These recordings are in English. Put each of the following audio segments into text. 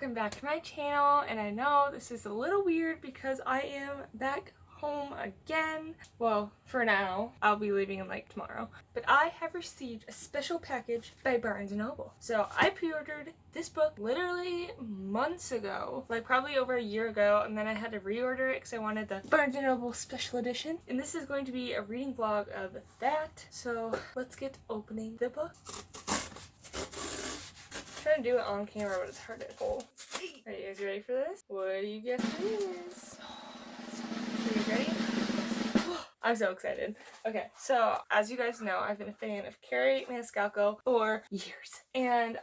welcome back to my channel. And I know this is a little weird because I am back home again. Well, for now. I'll be leaving like tomorrow. But I have received a special package by Barnes & Noble. So I pre-ordered this book literally months ago, like probably over a year ago, and then I had to reorder it because I wanted the Barnes & Noble special edition. And this is going to be a reading vlog of that. So let's get opening the book. I'm trying to do it on camera, but it's hard to pull. Are you guys ready for this? What do you guess it is? Are you ready? I'm so excited. Okay, so as you guys know, I've been a fan of Carrie Maniscalco for years. And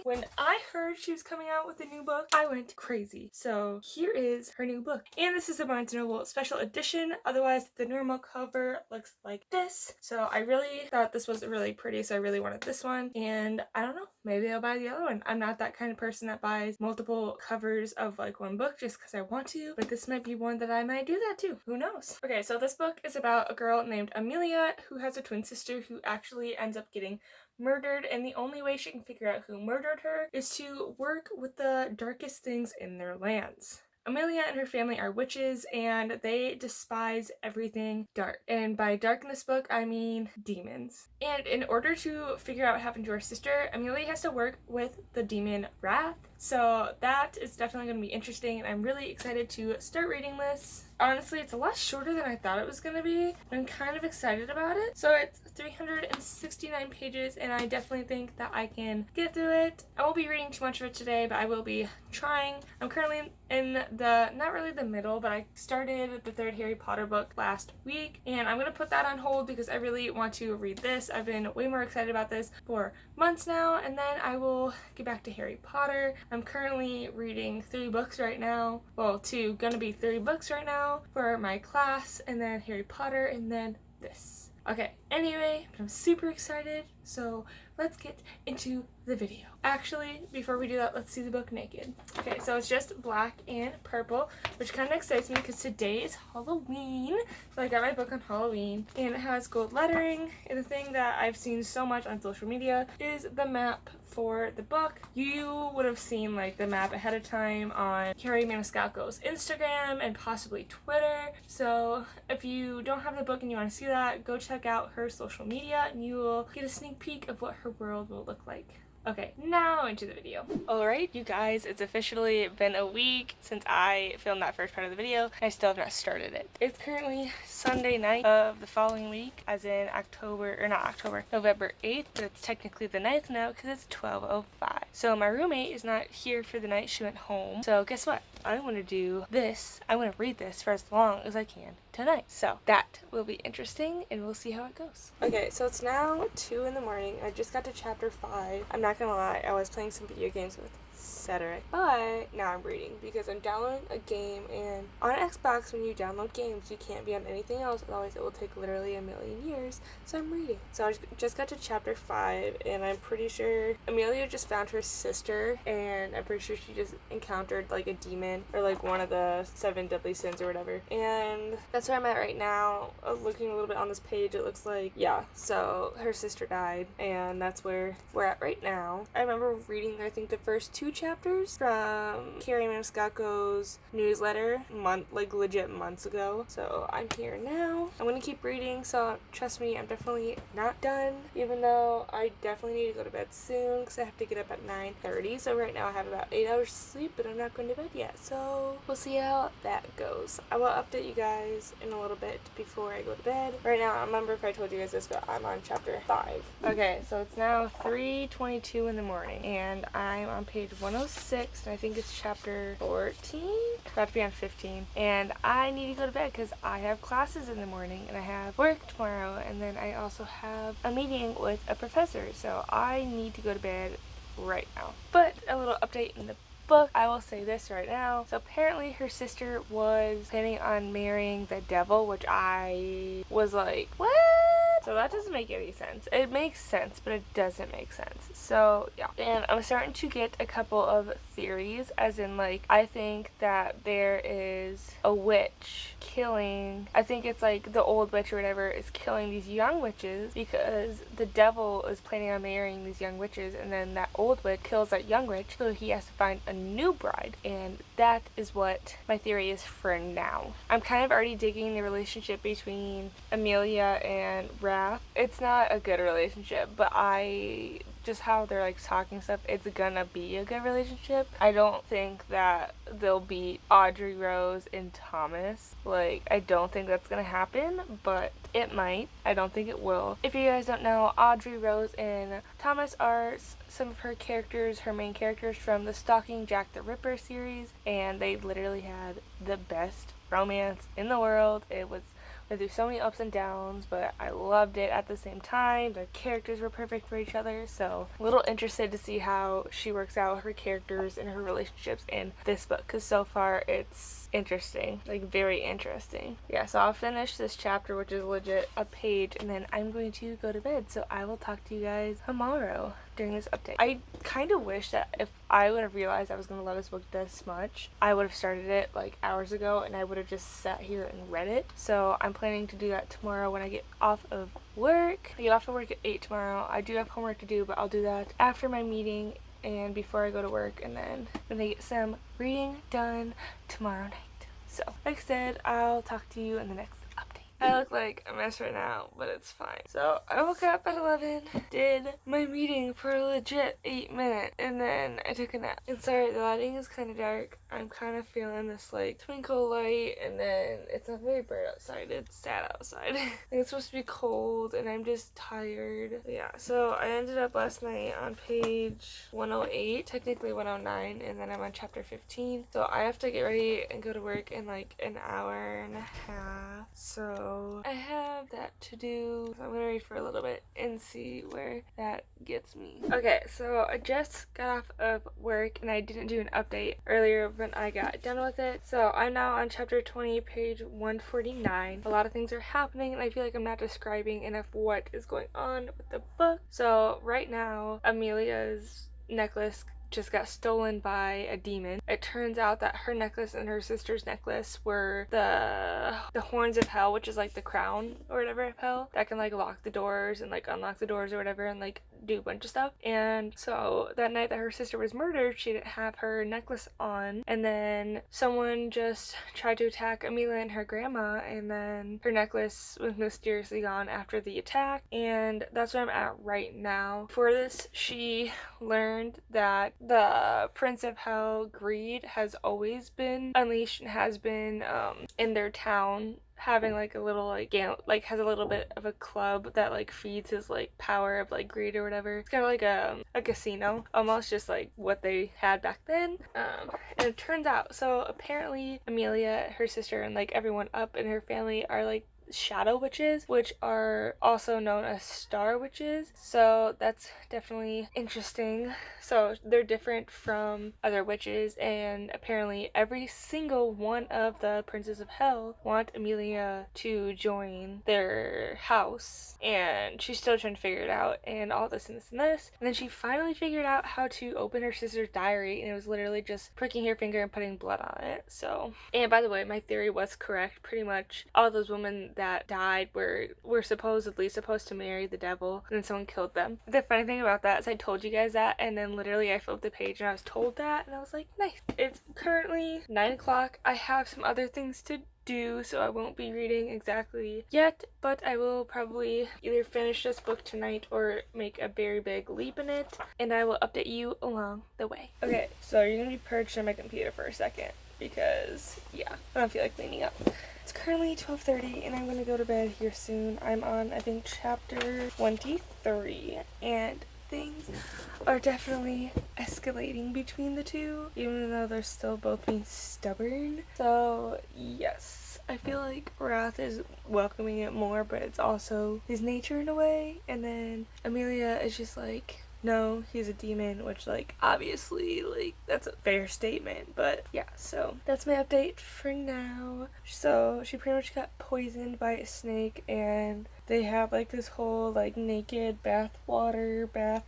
when I heard she was coming out with a new book, I went crazy. So here is her new book. And this is a Barnes & Noble special edition. Otherwise, the normal cover looks like this. So I really thought this was really pretty, so I really wanted this one. And I don't know, maybe I'll buy the other one. I'm not that kind of person that buys multiple covers of like one book just because I want to, but this might be one that I might do that too. Who knows? Okay, so this book is about a girl named Amelia who has a twin sister who actually ends up getting murdered, and the only way she can figure out who murdered her is to work with the darkest things in their lands. Amelia and her family are witches, and they despise everything dark. And by dark in this book, I mean demons. And in order to figure out what happened to her sister, Amelia has to work with the demon Wrath. So that is definitely going to be interesting, and I'm really excited to start reading this. Honestly, it's a lot shorter than I thought it was going to be. I'm kind of excited about it. So it's 369 pages, and I definitely think that I can get through it. I won't be reading too much of it today, but I will be trying. I'm currently in the, not really the middle, but I started the third Harry Potter book last week, and I'm going to put that on hold because I really want to read this. I've been way more excited about this for months now, and then I will get back to Harry Potter. I'm currently reading 3 books right now. Well, 2, gonna be 3 books right now for my class, and then Harry Potter, and then this. Okay, anyway, I'm super excited, so let's get into the video. Actually, before we do that, let's see the book naked. Okay, so it's just black and purple, which kind of excites me because today is Halloween. So I got my book on Halloween, and it has gold lettering. And the thing that I've seen so much on social media is the map for the book. You would have seen like the map ahead of time on Carrie Maniscalco's Instagram and possibly Twitter. So if you don't have the book and you want to see that, go check out her social media and you will get a sneak peek of what her world will look like. Okay, now into the video. Alright, you guys, it's officially been a week since I filmed that first part of the video, and I still have not started it. It's currently Sunday night of the following week, as in November 8th, but it's technically the 9th now because it's 12:05. So my roommate is not here for the night, she went home. So guess what? I want to do this. I want to read this for as long as I can tonight. So that will be interesting, and we'll see how it goes. Okay, so it's now 2 in the morning. I just got to chapter 5. I'm not gonna lie, I was playing some video games with Cedric, but now I'm reading because I'm downloading a game, and on Xbox when you download games you can't be on anything else, otherwise it will take literally a million years. So I'm reading. So I just got to chapter 5, and I'm pretty sure Amelia just found her sister, and I'm pretty sure she just encountered like a demon or like one of the 7 deadly sins or whatever, and that's where I'm at right now. Looking a little bit on this page, it looks like, yeah, so her sister died, and that's where we're at right now. I remember reading I think the first 2 chapters from Carrie Maniscalco's newsletter like legit months ago, so I'm here now. I'm gonna keep reading, so trust me, I'm definitely not done, even though I definitely need to go to bed soon because I have to get up at 9:30. So right now I have about 8 hours sleep, but I'm not going to bed yet, so we'll see how that goes. I will update you guys in a little bit before I go to bed. Right now, I remember if I told you guys this, but I'm on chapter 5. Okay, so it's now 3:22 in the morning, and I'm on page 106, and I think it's chapter 14? About to be on 15, and I need to go to bed because I have classes in the morning, and I have work tomorrow, and then I also have a meeting with a professor, so I need to go to bed right now. But a little update in the book, I will say this right now. So apparently her sister was planning on marrying the devil, which I was like, what? So that doesn't make any sense. It makes sense, but it doesn't make sense. So yeah. And I'm starting to get a couple of theories, as in like, I think that there is a witch killing, I think it's like the old witch or whatever is killing these young witches because the devil is planning on marrying these young witches, and then that old witch kills that young witch, so he has to find a new bride. And that is what my theory is for now. I'm kind of already digging the relationship between Amelia and Wrath. It's not a good relationship, but just how they're like talking stuff, it's gonna be a good relationship. I don't think that they'll beat Audrey Rose and Thomas. Like, I don't think that's gonna happen, but it might. I don't think it will. If you guys don't know, Audrey Rose and Thomas are some of her characters, her main characters from the Stalking Jack the Ripper series, and they literally had the best romance in the world. Went through so many ups and downs, but I loved it at the same time. Their characters were perfect for each other, so a little interested to see how she works out her characters and her relationships in this book, because so far it's interesting, like very interesting. Yeah, so I'll finish this chapter, which is legit a page, and then I'm going to go to bed, so I will talk to you guys tomorrow during this update. I kind of wish that if I would have realized I was going to love this book this much, I would have started it like hours ago, and I would have just sat here and read it. So I'm planning to do that tomorrow when I get off of work. I get off of work at 8 tomorrow. I do have homework to do, but I'll do that after my meeting and before I go to work, and then I'm gonna get some reading done tomorrow night. So, like I said, I'll talk to you in the next update. I look like a mess right now, but it's fine. So, I woke up at 11, did my meeting for a legit 8 minutes, and then I took a nap. And sorry, the lighting is kind of dark. I'm kind of feeling this like twinkle light, and then it's not very bright outside. It's sad outside. It's supposed to be cold, and I'm just tired. But yeah, so I ended up last night on page 108, technically 109, and then I'm on chapter 15. So I have to get ready and go to work in like an hour and a half. So I have that to do. So I'm gonna read for a little bit and see where that gets me. Okay, so I just got off of work, and I didn't do an update earlier when I got done with it. So I'm now on chapter 20, page 149. A lot of things are happening, and I feel like I'm not describing enough what is going on with the book. So right now, Amelia's necklace just got stolen by a demon. It turns out that her necklace and her sister's necklace were the horns of hell, which is like the crown or whatever of hell that can like lock the doors and like unlock the doors or whatever and like do a bunch of stuff. And so that night that her sister was murdered, she didn't have her necklace on, and then someone just tried to attack Amelia and her grandma, and then her necklace was mysteriously gone after the attack. And that's where I'm at right now. For this, she learned that the Prince of Hell, Greed, has always been unleashed and has been in their town, having like a little like has a little bit of a club that like feeds his like power of like greed or whatever. It's kind of like a casino, almost, just like what they had back then. And it turns out, so apparently Amelia, her sister, and like everyone up in her family are like shadow witches, which are also known as star witches. So that's definitely interesting. So they're different from other witches, and apparently every single one of the princes of hell want Amelia to join their house, and she's still trying to figure it out, and all this and this and this. And then she finally figured out how to open her sister's diary, and it was literally just pricking her finger and putting blood on it. So, and by the way, my theory was correct. Pretty much all those women that died were supposedly supposed to marry the devil, and then someone killed them. The funny thing about that is I told you guys that, and then literally I flipped the page and I was told that, and I was like, nice. It's currently 9 o'clock. I have some other things to do, so I won't be reading exactly yet, but I will probably either finish this book tonight or make a very big leap in it, and I will update you along the way. Okay, so you're gonna be perched on my computer for a second, because yeah, I don't feel like cleaning up. It's currently 12:30, and I'm gonna go to bed here soon. I'm on, I think, chapter 23, and things are definitely escalating between the two, even though they're still both being stubborn. So yes, I feel like Wrath is welcoming it more, but it's also his nature in a way. And then Amelia is just like, no, he's a demon, which, like, obviously, like, that's a fair statement. But yeah, so that's my update for now. So she pretty much got poisoned by a snake, and they have like this whole like naked bath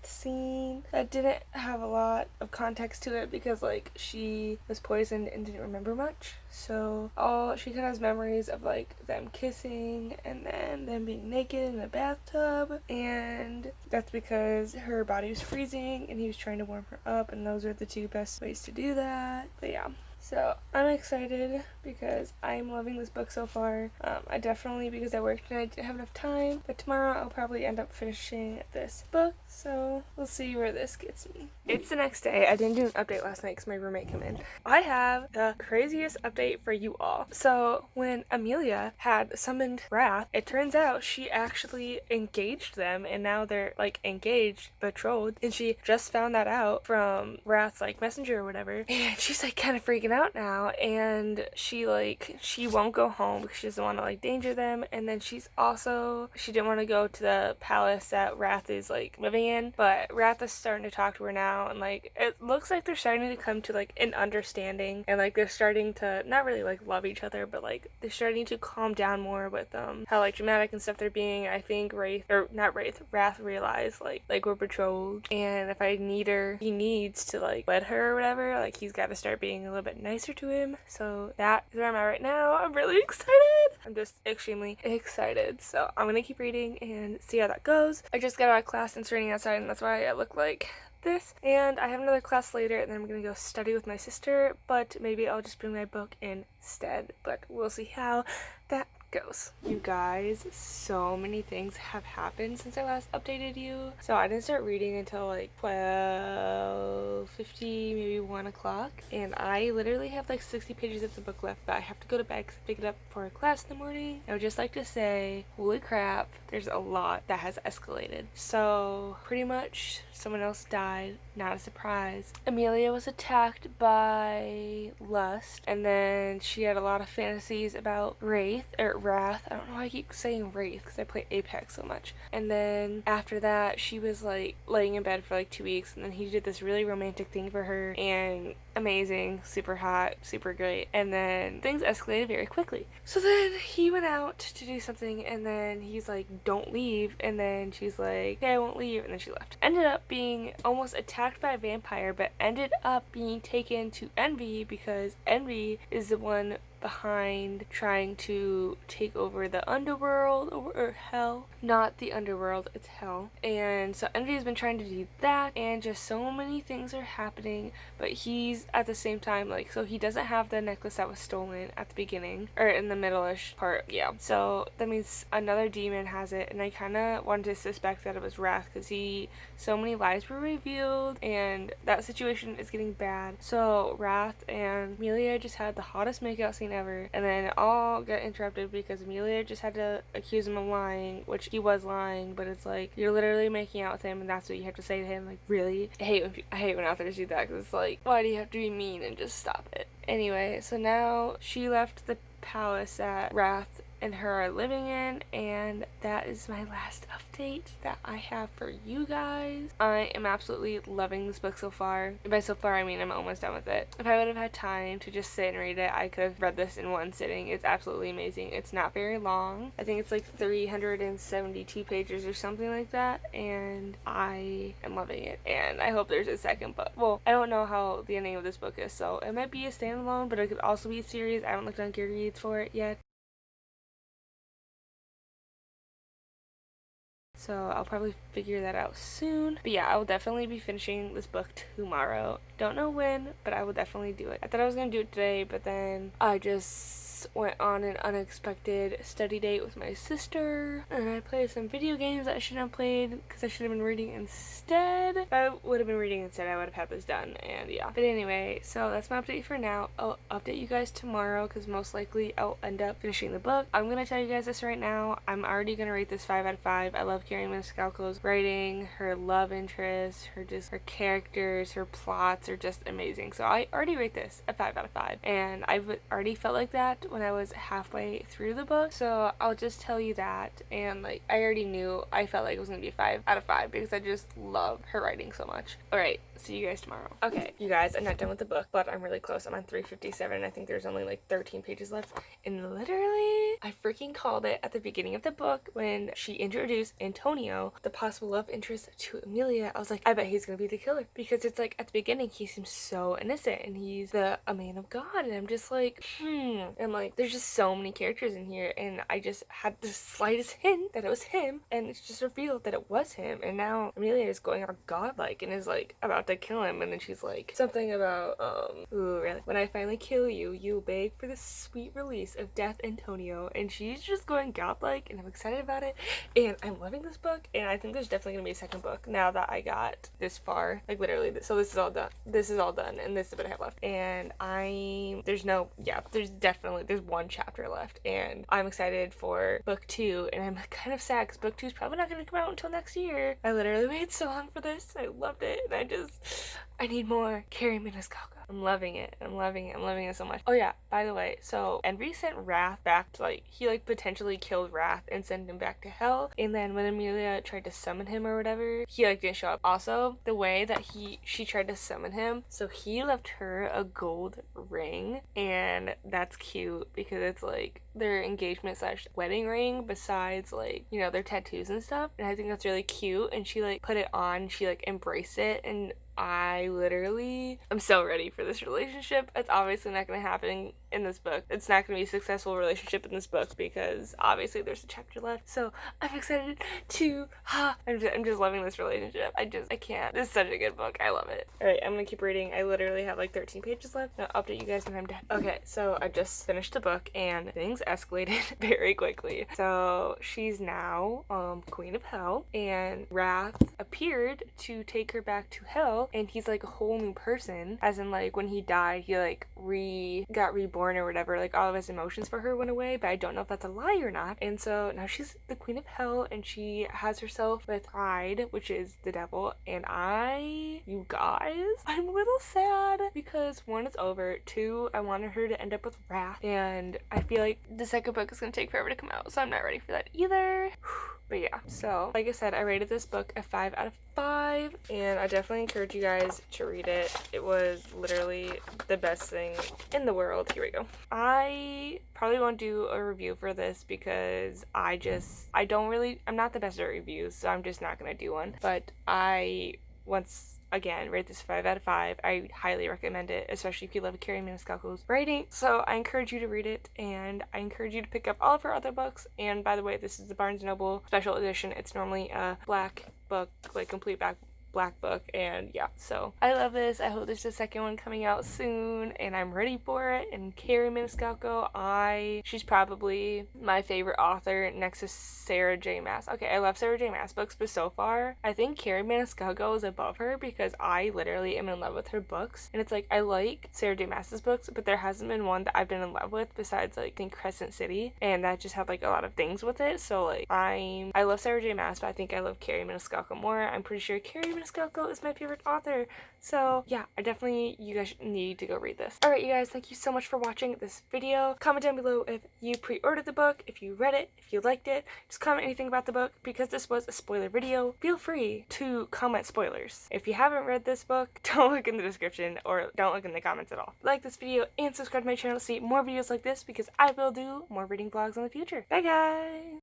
scene that didn't have a lot of context to it because like she was poisoned and didn't remember much. So all she kind of has memories of like them kissing and then them being naked in a bathtub, and that's because her body was freezing and he was trying to warm her up, and those are the two best ways to do that. But yeah, so I'm excited because I'm loving this book so far. I definitely, because I worked and I didn't have enough time, but tomorrow I'll probably end up finishing this book, so we'll see where this gets me. It's the next day. I didn't do an update last night because my roommate came in. I have the craziest update for you all. So when Amelia had summoned Wrath, it turns out she actually engaged them, and now they're like engaged, betrothed, and she just found that out from Wrath's like messenger or whatever, and she's like kind of freaking out now, and she won't go home because she doesn't want to like danger them, and then she didn't want to go to the palace that Wrath is like living in, but Wrath is starting to talk to her now, and like it looks like they're starting to come to like an understanding, and like they're starting to not really like love each other, but like they're starting to calm down more with how like dramatic and stuff they're being. I think Wrath realized like we're betrothed, and if I need her, he needs to like wed her or whatever, like he's got to start being a little bit nicer to him. So that is where I'm at right now. I'm really excited. I'm just extremely excited. So I'm gonna keep reading and see how that goes. I just got out of class and it's raining outside, and that's why I look like this, and I have another class later, and then I'm gonna go study with my sister, but maybe I'll just bring my book instead, but we'll see how that goes. You guys, so many things have happened since I last updated you. So I didn't start reading until like 12:50, maybe 1 o'clock, and I literally have like 60 pages of the book left, but I have to go to bed because I pick it up for a class in the morning. I would just like to say, holy crap, there's a lot that has escalated. So pretty much someone else died, not a surprise. Amelia was attacked by Lust, and then she had a lot of fantasies about Wrath. I don't know why I keep saying Wraith because I play Apex so much. And then after that, she was like laying in bed for like 2 weeks, and then he did this really romantic thing for her, and amazing, super hot, super great. And then things escalated very quickly. So then he went out to do something, and then he's like, don't leave. And then she's like, okay, I won't leave. And then she left. Ended up being almost attacked by a vampire, but ended up being taken to Envy because Envy is the one behind trying to take over the underworld, or hell. Not the underworld, it's hell. And so Envy has been trying to do that, and just so many things are happening, but he's at the same time like, so he doesn't have the necklace that was stolen at the beginning, or in the middle-ish part, yeah. So that means another demon has it, and I kind of wanted to suspect that it was Wrath because so many lies were revealed, and that situation is getting bad. So Wrath and Amelia just had the hottest makeout scene ever, and then it all got interrupted because Amelia just had to accuse him of lying, which he was lying, but it's like, you're literally making out with him and that's what you have to say to him. Like, really? I hate when authors do that, because it's like, why do you have to be mean and just stop it? Anyway, so now she left the palace that Wrath and her are living in, and that is my last update that I have for you guys. I am absolutely loving this book so far. By so far, I mean I'm almost done with it. If I would have had time to just sit and read it, I could have read this in one sitting. It's absolutely amazing. It's not very long. I think it's like 372 pages or something like that, and I am loving it, and I hope there's a second book. Well, I don't know how the ending of this book is, so it might be a standalone, but it could also be a series. I haven't looked on Goodreads for it yet. So I'll probably figure that out soon. But yeah, I will definitely be finishing this book tomorrow. Don't know when, but I will definitely do it. I thought I was going to do it today, but then I just went on an unexpected study date with my sister, and I played some video games that I shouldn't have played because I should have been reading instead. If I would have been reading instead, I would have had this done, and yeah. But anyway, so that's my update for now. I'll update you guys tomorrow because most likely I'll end up finishing the book. I'm going to tell you guys this right now. I'm already going to rate this 5 out of 5. I love Carrie Maniscalco's writing, her love interest, her characters, her plots are just amazing. So I already rate this a 5 out of 5, and I've already felt like that when I was halfway through the book, so I'll just tell you that. And like, I already knew I felt like it was gonna be a 5 out of 5 because I just love her writing so much. Alright, see you guys tomorrow. Okay, you guys, I'm not done with the book, but I'm really close. I'm on 357. I think there's only like 13 pages left. And literally, I freaking called it at the beginning of the book when she introduced Antonio, the possible love interest to Amelia. I was like, I bet he's gonna be the killer, because it's like at the beginning he seems so innocent and he's a man of God, and I'm just like, and like there's just so many characters in here, and I just had the slightest hint that it was him, and it's just revealed that it was him, and now Amelia is going on godlike and is like about to kill him, and then she's like something about ooh, really, when I finally kill you, you will beg for the sweet release of death, Antonio, and she's just going godlike, and I'm excited about it, and I'm loving this book, and I think there's definitely gonna be a second book now that I got this far, like literally, so this is all done, and this is what I have left, and there's one chapter left, and I'm excited for book 2, and I'm kind of sad because book 2 is probably not gonna come out until next year. I literally waited so long for this. I loved it, and I need more Carrie Maniscalco. I'm loving it. I'm loving it so much. Oh yeah, by the way, so Envy sent Wrath back to, like, he like potentially killed Wrath and sent him back to hell, and then when Amelia tried to summon him or whatever, he like didn't show up. Also, the way that she tried to summon him, so he left her a gold ring, and that's cute because it's like their engagement / wedding ring besides, like, you know, their tattoos and stuff, and I think that's really cute, and she like put it on, she like embraced it, and I'm so ready for this relationship. It's obviously not going to happen in this book. It's not going to be a successful relationship in this book because obviously there's a chapter left. So I'm excited to, I'm just loving this relationship. I can't. This is such a good book. I love it. All right, I'm going to keep reading. I literally have like 13 pages left. I'll update you guys when I'm done. Okay, so I just finished the book and things escalated very quickly. So she's now Queen of Hell, and Wrath appeared to take her back to hell, and he's like a whole new person, as in like when he died he like got reborn or whatever, like all of his emotions for her went away, but I don't know if that's a lie or not. And so now she's the Queen of Hell, and she has herself with Pride, which is the devil, and you guys, I'm a little sad because 1, it's over, 2, I wanted her to end up with Wrath, and I feel like the second book is gonna take forever to come out, so I'm not ready for that either. But yeah, so like I said, I rated this book a 5 out of 5, and I definitely encourage you guys to read it. It was literally the best thing in the world. Here we go. I probably won't do a review for this because I'm not the best at reviews, so I'm just not gonna do one. But again, rate this 5 out of 5. I highly recommend it, especially if you love Carrie Maniscalco's writing. So I encourage you to read it, and I encourage you to pick up all of her other books. And by the way, this is the Barnes & Noble special edition. It's normally a black book, like complete black book, and yeah, so I love this. I hope there's a second one coming out soon, and I'm ready for it. And Carrie Maniscalco, she's probably my favorite author next to Sarah J Maas. Okay, I love Sarah J Maas books, but so far I think Carrie Maniscalco is above her because I literally am in love with her books, and it's like I like Sarah J Maas's books, but there hasn't been one that I've been in love with besides like I think Crescent City, and that just had like a lot of things with it. So like I love Sarah J Maas, but I think I love Carrie Maniscalco more. I'm pretty sure Carrie Maniscalco is my favorite author. So yeah, you guys need to go read this. Alright, you guys, thank you so much for watching this video. Comment down below if you pre-ordered the book, if you read it, if you liked it. Just comment anything about the book. Because this was a spoiler video, feel free to comment spoilers. If you haven't read this book, don't look in the description or don't look in the comments at all. Like this video and subscribe to my channel to see more videos like this because I will do more reading vlogs in the future. Bye guys!